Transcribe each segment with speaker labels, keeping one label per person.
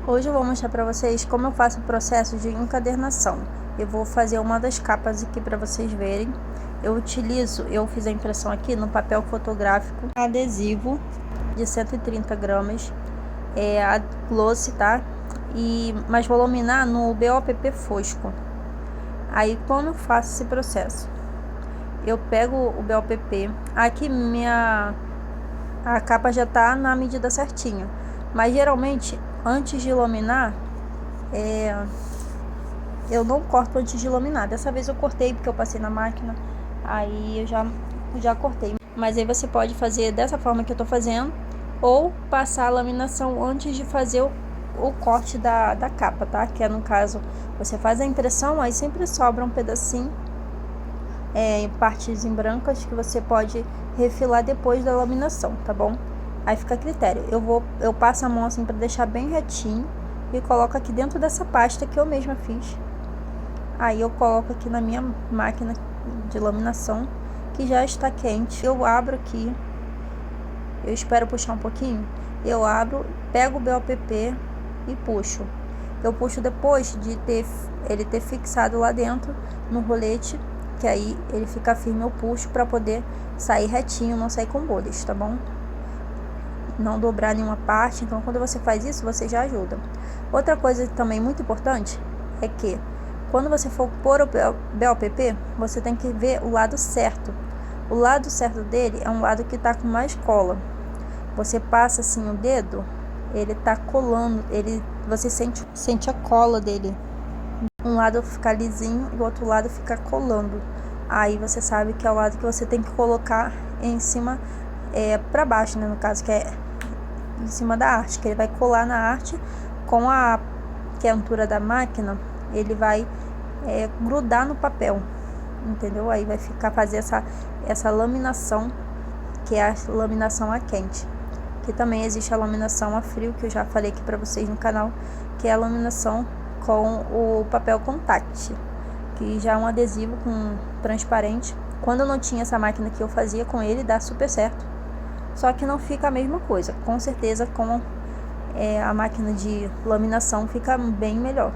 Speaker 1: Hoje eu vou mostrar para vocês como eu faço o processo de encadernação. Eu vou fazer uma das capas aqui para vocês verem. Eu fiz a impressão aqui no papel fotográfico adesivo de 130 gramas, a gloss, tá? Mas vou laminar no BOPP fosco. Aí como eu faço esse processo? Eu pego o BOPP, aqui a capa já tá na medida certinha, mas geralmente antes de laminar, eu não corto antes de laminar. Dessa vez eu cortei porque eu passei na máquina, aí eu já cortei. Mas aí você pode fazer dessa forma que eu tô fazendo, ou passar a laminação antes de fazer o corte da capa, tá? Que é, no caso, você faz a impressão, aí sempre sobra um pedacinho, em partes em brancas, que você pode refilar depois da laminação, tá bom? Aí fica a critério. Eu passo a mão assim para deixar bem retinho e coloco aqui dentro dessa pasta que eu mesma fiz. Aí eu coloco aqui na minha máquina de laminação, que já está quente. Eu abro aqui, eu espero puxar um pouquinho, eu abro, pego o BOPP e puxo. Eu puxo depois de ele ter fixado lá dentro no rolete, que aí ele fica firme. Eu puxo para poder sair retinho, não sair com bolhas, tá bom? Não dobrar nenhuma parte. Então quando você faz isso, você já ajuda. Outra coisa também muito importante é que quando você for pôr o BOPP, você tem que ver o lado certo. O lado certo dele é um lado que tá com mais cola. Você passa assim o dedo, ele tá colando, você sente a cola dele. Um lado fica lisinho e o outro lado fica colando. Aí você sabe que é o lado que você tem que colocar em cima, para baixo, né, no caso, que é em cima da arte, que ele vai colar na arte com a quentura da máquina, ele vai grudar no papel, entendeu? Aí vai fazer essa laminação, que é a laminação a quente. Que também existe a laminação a frio, que eu já falei aqui para vocês no canal, que é a laminação com o papel contact, que já é um adesivo transparente. Quando eu não tinha essa máquina que eu fazia com ele, dá super certo, só que não fica a mesma coisa. Com certeza com a máquina de laminação fica bem melhor,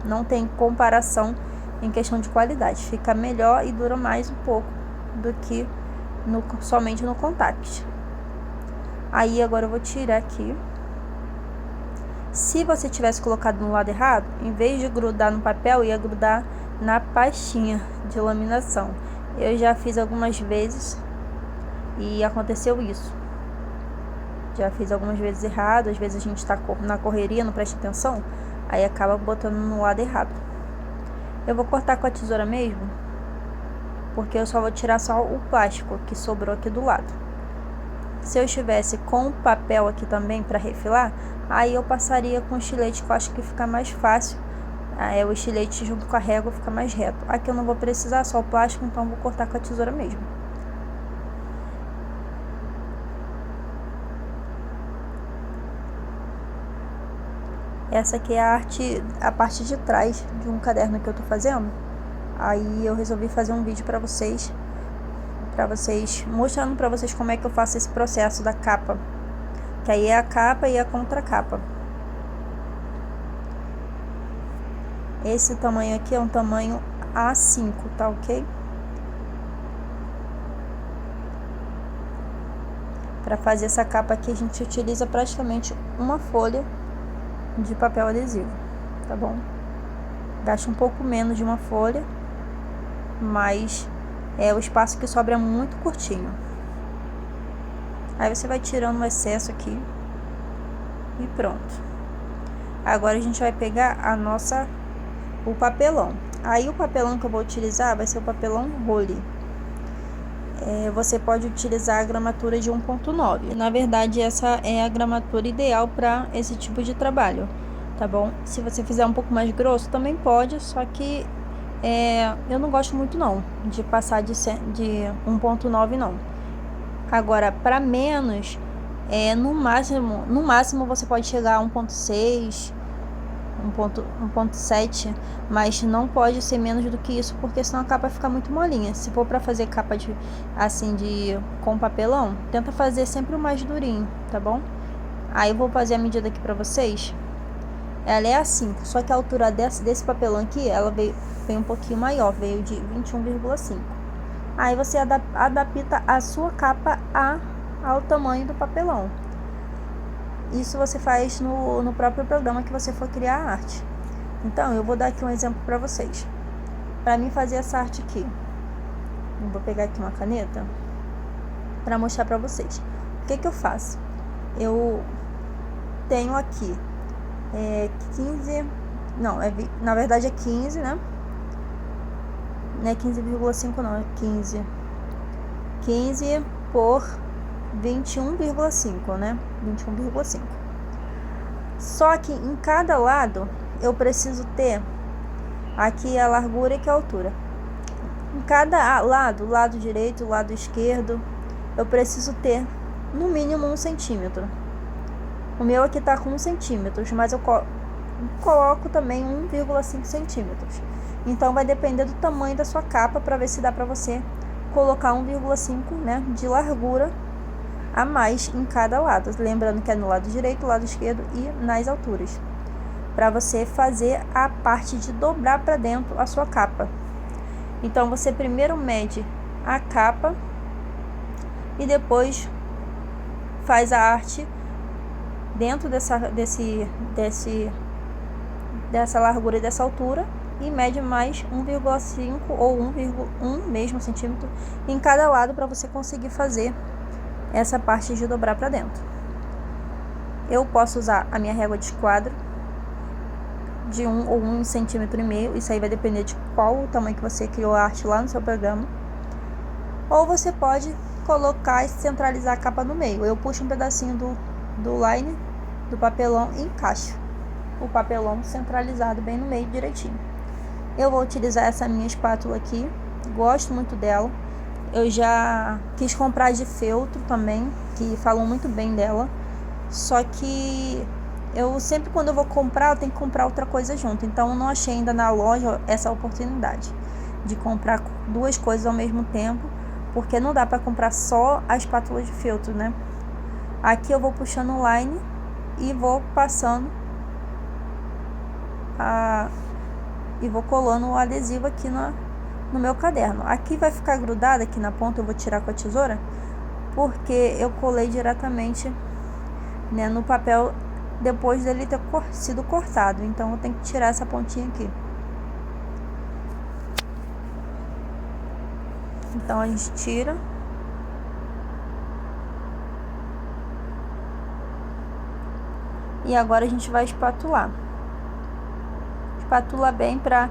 Speaker 1: não tem comparação em questão de qualidade, fica melhor e dura mais um pouco do que somente no contact. Aí agora eu vou tirar aqui. Se você tivesse colocado no lado errado, em vez de grudar no papel, ia grudar na pastinha de laminação. Eu já fiz algumas vezes e aconteceu isso. Já fiz algumas vezes errado, às vezes a gente tá na correria, não presta atenção, aí acaba botando no lado errado. Eu vou cortar com a tesoura mesmo, porque eu só vou tirar só o plástico que sobrou aqui do lado. Se eu estivesse com o papel aqui também para refilar, aí eu passaria com estilete, que eu acho que fica mais fácil. O estilete junto com a régua fica mais reto. Aqui eu não vou precisar, só o plástico, então eu vou cortar com a tesoura mesmo. Essa aqui é a parte de trás de um caderno que eu tô fazendo. Aí eu resolvi fazer um vídeo para vocês, mostrando para vocês como é que eu faço esse processo da capa, que aí é a capa e a contracapa. Esse tamanho aqui é um tamanho A5, tá ok? Para fazer essa capa aqui a gente utiliza praticamente uma folha de papel adesivo, tá bom? Gasta um pouco menos de uma folha, mas o espaço que sobra é muito curtinho. Aí você vai tirando o excesso aqui e pronto. Agora a gente vai pegar o papelão. Aí o papelão que eu vou utilizar vai ser o papelão Role. Você pode utilizar a gramatura de 1.9. Na verdade, essa é a gramatura ideal para esse tipo de trabalho, tá bom? Se você fizer um pouco mais grosso, também pode, só que eu não gosto muito não de passar de 1.9 não. Agora, para menos, no máximo você pode chegar a 1.6, 1.7, mas não pode ser menos do que isso, porque senão a capa fica muito molinha. Se for para fazer capa com papelão, tenta fazer sempre o mais durinho, tá bom? Aí eu vou fazer a medida aqui para vocês. ela é a 5, só que a altura desse papelão aqui, ela veio um pouquinho maior, veio de 21,5. Aí você adapta a sua capa ao tamanho do papelão. Isso você faz no próprio programa que você for criar a arte. Então, eu vou dar aqui um exemplo para vocês. Para mim fazer essa arte aqui, eu vou pegar aqui uma caneta para mostrar para vocês. O que eu faço? Eu tenho aqui 15, não, na verdade é 15, né? Não é 15,5 não, é 15 por 21,5, né? 21,5. Só que em cada lado eu preciso ter aqui a largura e que a altura. Em cada lado direito, lado esquerdo, eu preciso ter no mínimo 1 centímetro. O meu aqui tá com 1 centímetro, mas eu coloco também 1,5 centímetros. Então vai depender do tamanho da sua capa para ver se dá para você colocar 1,5, né, de largura a mais em cada lado. Lembrando que é no lado direito, lado esquerdo e nas alturas. Para você fazer a parte de dobrar para dentro a sua capa. Então você primeiro mede a capa e depois faz a arte dentro dessa largura e dessa altura e mede mais 1,5 ou 1,1 mesmo centímetro em cada lado para você conseguir fazer essa parte de dobrar para dentro. Eu posso usar a minha régua de esquadro de 1 ou 1,5 centímetro, isso aí vai depender de qual o tamanho que você criou a arte lá no seu programa. Ou você pode colocar e centralizar a capa no meio. Eu puxo um pedacinho do line, do papelão e encaixo o papelão centralizado bem no meio direitinho. Eu vou utilizar essa minha espátula aqui, gosto muito dela. Eu já quis comprar de feltro também, que falam muito bem dela. Só que eu sempre, quando eu vou comprar, eu tenho que comprar outra coisa junto. Então eu não achei ainda na loja essa oportunidade de comprar duas coisas ao mesmo tempo, porque não dá para comprar só a espátula de feltro, né? Aqui eu vou puxando o line e vou passando e vou colando o adesivo aqui no meu caderno. Aqui vai ficar grudado aqui na ponta, eu vou tirar com a tesoura, porque eu colei diretamente, né, no papel depois dele ter sido cortado. Então eu tenho que tirar essa pontinha aqui. Então a gente tira. E agora a gente vai espatular. Espatula bem para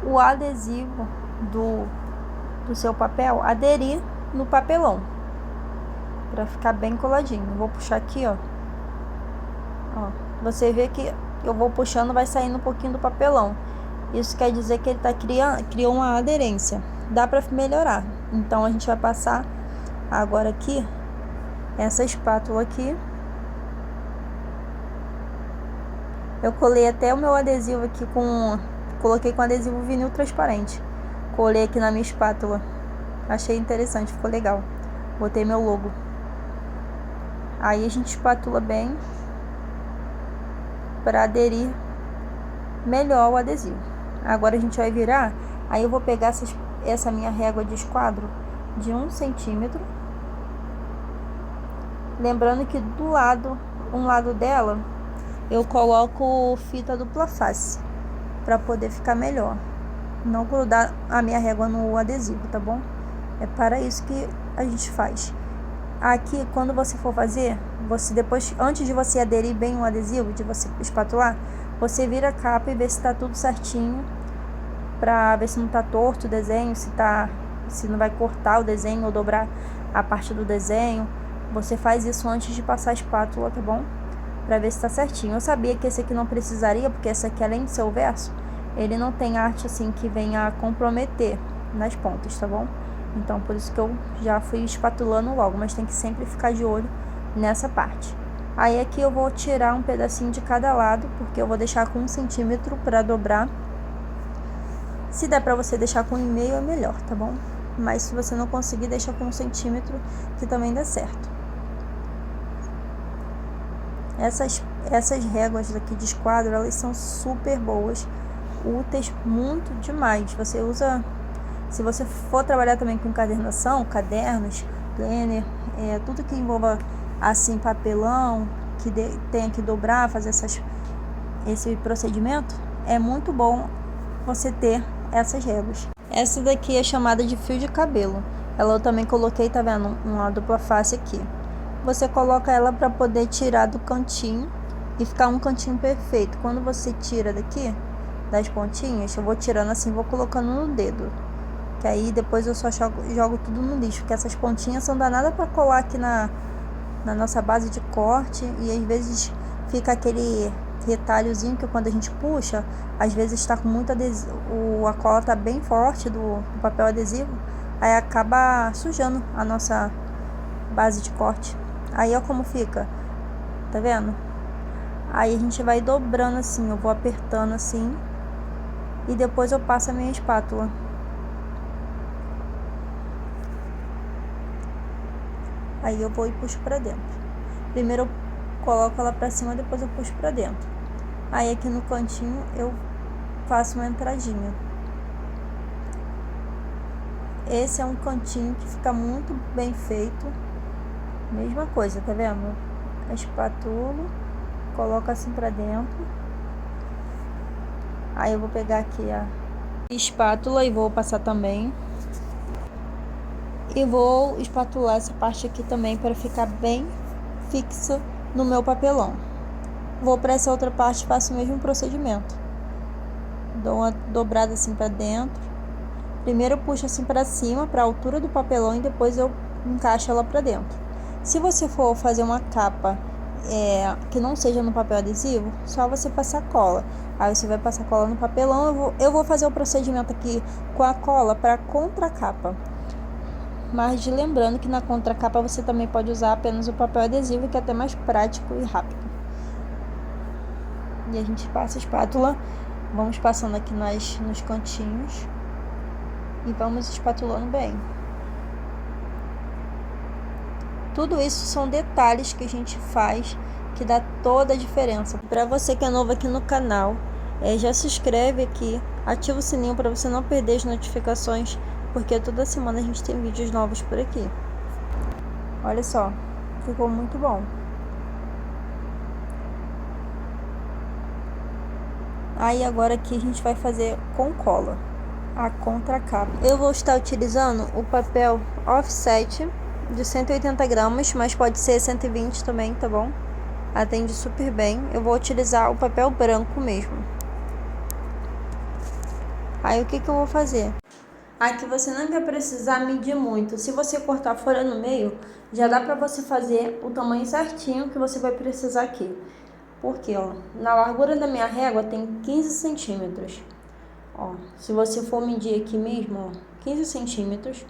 Speaker 1: o adesivo do seu papel aderir no papelão, para ficar bem coladinho. Vou puxar aqui, ó. Você vê que eu vou puxando, vai saindo um pouquinho do papelão. Isso quer dizer que ele criou uma aderência. Dá para melhorar. Então a gente vai passar agora aqui essa espátula aqui. Eu colei até o meu adesivo aqui coloquei com adesivo vinil transparente. Colei aqui na minha espátula. Achei interessante, ficou legal. Botei meu logo. Aí a gente espatula bem para aderir melhor o adesivo. Agora a gente vai virar. Aí eu vou pegar essa minha régua de esquadro de 1 centímetro. Lembrando que um lado dela eu coloco fita dupla face para poder ficar melhor, não grudar a minha régua no adesivo, tá bom? É para isso que a gente faz. Aqui, quando você for fazer, você depois, antes de você aderir bem o adesivo, de você espatular, você vira a capa e vê se tá tudo certinho, para ver se não tá torto o desenho, se não vai cortar o desenho ou dobrar a parte do desenho. Você faz isso antes de passar a espátula, tá bom? Para ver se tá certinho. Eu sabia que esse aqui não precisaria, porque esse aqui, além de ser o verso, ele não tem arte assim que venha a comprometer nas pontas, tá bom? Então por isso que eu já fui espatulando logo, mas tem que sempre ficar de olho nessa parte. Aí aqui eu vou tirar um pedacinho de cada lado, porque eu vou deixar com 1 centímetro para dobrar. Se der para você deixar com 1,5 é melhor, tá bom? Mas se você não conseguir, deixa com 1 centímetro que também dá certo. essas réguas daqui de esquadro, elas são super boas, úteis, muito demais. Você usa, se você for trabalhar também com encadernação, cadernos, planner, tudo que envolva assim papelão, que tenha que dobrar, fazer esse procedimento, é muito bom você ter essas réguas. Essa daqui é chamada de fio de cabelo. Ela eu também coloquei, tá vendo? Uma dupla face aqui. Você coloca ela para poder tirar do cantinho e ficar um cantinho perfeito. Quando você tira daqui, das pontinhas, eu vou tirando assim, vou colocando no dedo. Que aí depois eu só jogo tudo no lixo, porque essas pontinhas são danadas para colar aqui na nossa base de corte. E às vezes fica aquele retalhozinho que quando a gente puxa, às vezes está com muito adesivo, a cola tá bem forte do papel adesivo, aí acaba sujando a nossa base de corte. Aí ó como fica, tá vendo? Aí a gente vai dobrando assim, eu vou apertando assim e depois eu passo a minha espátula. Aí eu vou e puxo pra dentro. Primeiro eu coloco ela pra cima, depois eu puxo pra dentro. Aí aqui no cantinho eu faço uma entradinha. Esse é um cantinho que fica muito bem feito. Mesma coisa, tá vendo? A espátula, coloco assim pra dentro. Aí eu vou pegar aqui a espátula e vou passar também. E vou espatular essa parte aqui também para ficar bem fixa no meu papelão. Vou para essa outra parte, faço o mesmo procedimento. Dou uma dobrada assim para dentro. Primeiro eu puxo assim para cima, para a altura do papelão, e depois eu encaixo ela para dentro. Se você for fazer uma capa que não seja no papel adesivo, só você passar cola. Aí você vai passar cola no papelão. Eu vou fazer o procedimento aqui com a cola para contracapa. Mas lembrando que na contracapa você também pode usar apenas o papel adesivo, que é até mais prático e rápido. E a gente passa a espátula, vamos passando aqui nos cantinhos e vamos espatulando bem. Tudo isso são detalhes que a gente faz que dá toda a diferença. Para você que é novo aqui no canal, já se inscreve aqui, ativa o sininho para você não perder as notificações, porque toda semana a gente tem vídeos novos por aqui. Olha só, ficou muito bom. Aí agora aqui a gente vai fazer com cola a contracapa. Eu vou estar utilizando o papel offset de 180 gramas, mas pode ser 120 também, tá bom? Atende super bem. Eu vou utilizar o papel branco mesmo. Aí o que eu vou fazer? Aqui você não vai precisar medir muito. Se você cortar fora no meio, já dá pra você fazer o tamanho certinho que você vai precisar aqui. Porque, ó, na largura da minha régua tem 15 centímetros. Ó, se você for medir aqui mesmo, ó, 15 centímetros.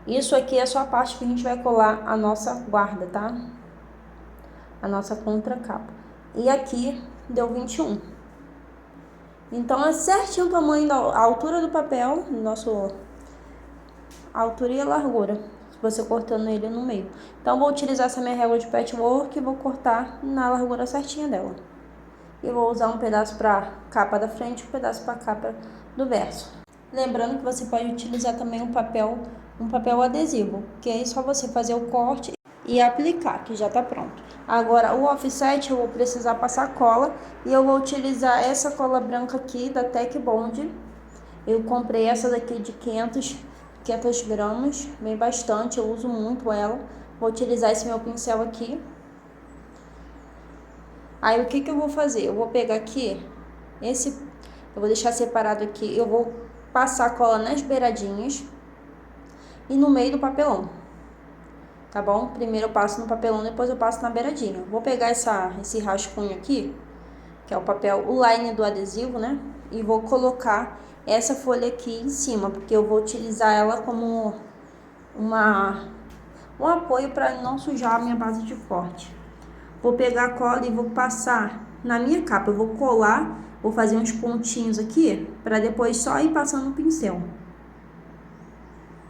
Speaker 1: Isso aqui é só a parte que a gente vai colar a nossa guarda, tá? A nossa contracapa. E aqui deu 21. Então é certinho o tamanho da altura do papel, a altura e a largura, você cortando ele no meio. Então vou utilizar essa minha régua de patchwork e vou cortar na largura certinha dela. E vou usar um pedaço para capa da frente e um pedaço para capa do verso. Lembrando que você pode utilizar também um papel adesivo, que aí é só você fazer o corte e aplicar, que já tá pronto. Agora o offset eu vou precisar passar cola e eu vou utilizar essa cola branca aqui da Tech Bond. Eu comprei essa daqui de 500 gramas, bem bastante, eu uso muito ela. Vou utilizar esse meu pincel aqui. Aí o que eu vou fazer? Eu vou pegar aqui, eu vou deixar separado aqui, eu vou passar a cola nas beiradinhas e no meio do papelão. Tá bom? Primeiro eu passo no papelão, depois eu passo na beiradinha. Vou pegar esse rascunho aqui, que é o papel, o line do adesivo, né? E vou colocar essa folha aqui em cima, porque eu vou utilizar ela como um apoio para não sujar a minha base de corte. Vou pegar a cola e vou passar na minha capa. Eu vou colar, vou fazer uns pontinhos aqui, para depois só ir passando o pincel.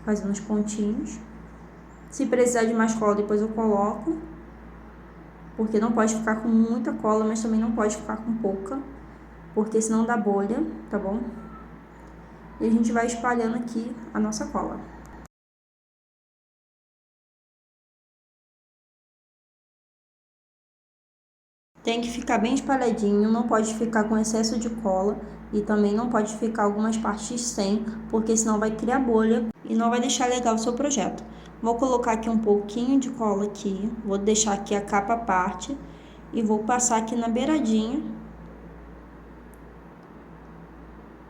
Speaker 1: Fazendo uns pontinhos. Se precisar de mais cola, depois eu coloco. porque não pode ficar com muita cola, mas também não pode ficar com pouca, porque senão dá bolha, tá bom? E a gente vai espalhando aqui a nossa cola. Tem que ficar bem espalhadinho, não pode ficar com excesso de cola e também não pode ficar algumas partes sem, porque senão vai criar bolha e não vai deixar legal o seu projeto. Vou colocar aqui um pouquinho de cola aqui, vou deixar aqui a capa à parte e vou passar aqui na beiradinha.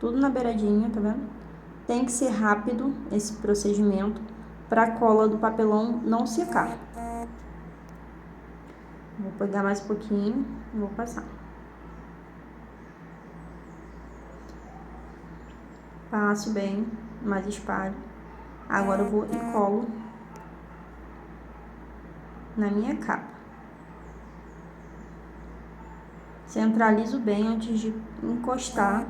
Speaker 1: Tudo na beiradinha, tá vendo? Tem que ser rápido esse procedimento para a cola do papelão não secar. Vou pegar mais um pouquinho e vou passar. Passo bem, mais espalho. Agora eu vou e colo na minha capa. Centralizo bem antes de encostar.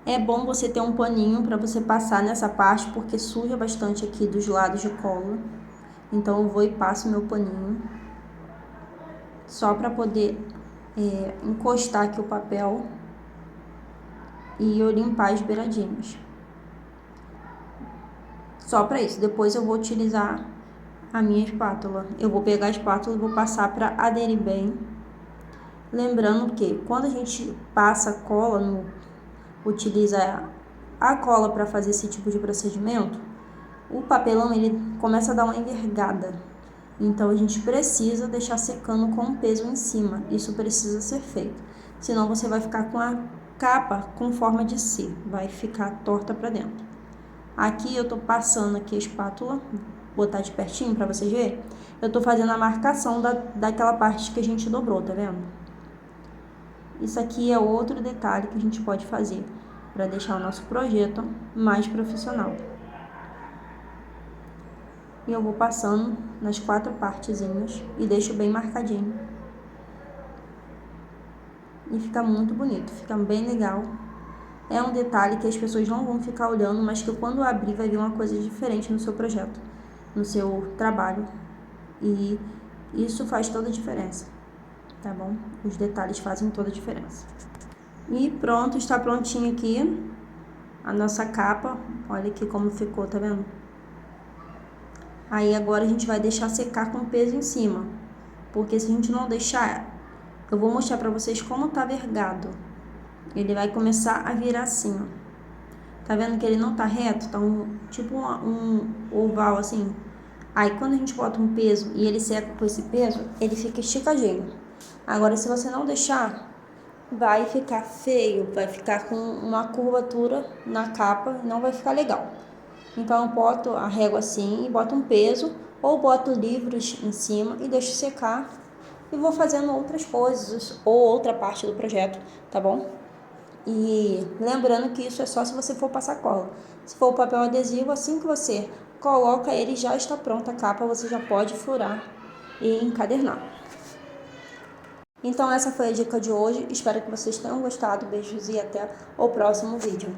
Speaker 1: É bom você ter um paninho para você passar nessa parte, porque suja bastante aqui dos lados de cola. Então eu vou e passo meu paninho. Só para poder encostar aqui o papel e eu limpar as beiradinhas. Só para isso. Depois eu vou utilizar a minha espátula. Eu vou pegar a espátula e vou passar para aderir bem. Lembrando que quando a gente passa cola, utiliza a cola para fazer esse tipo de procedimento, o papelão ele começa a dar uma envergada. Então, a gente precisa deixar secando com o peso em cima. Isso precisa ser feito. Senão, você vai ficar com a capa com forma de C. Vai ficar torta para dentro. Aqui, eu tô passando aqui a espátula. Vou botar de pertinho para vocês verem. Eu tô fazendo a marcação daquela parte que a gente dobrou, tá vendo? Isso aqui é outro detalhe que a gente pode fazer para deixar o nosso projeto mais profissional. E eu vou passando nas 4 partezinhas e deixo bem marcadinho. E fica muito bonito, fica bem legal. É um detalhe que as pessoas não vão ficar olhando, mas que quando abrir vai vir uma coisa diferente no seu projeto, no seu trabalho. E isso faz toda a diferença, tá bom? Os detalhes fazem toda a diferença. E pronto, está prontinho aqui a nossa capa. Olha aqui como ficou, tá vendo? Aí agora a gente vai deixar secar com peso em cima, porque se a gente não deixar, eu vou mostrar pra vocês como tá vergado. Ele vai começar a virar assim, ó. Tá vendo que ele não tá reto? Tá tipo um oval assim. Aí quando a gente bota um peso e ele seca com esse peso, ele fica esticadinho. Agora se você não deixar, vai ficar feio, vai ficar com uma curvatura na capa, não vai ficar legal. Então eu boto a régua assim e boto um peso ou boto livros em cima e deixo secar e vou fazendo outras coisas ou outra parte do projeto, tá bom? E lembrando que isso é só se você for passar cola. Se for o papel adesivo, assim que você coloca ele já está pronta a capa, você já pode furar e encadernar. Então essa foi a dica de hoje, espero que vocês tenham gostado, beijos e até o próximo vídeo.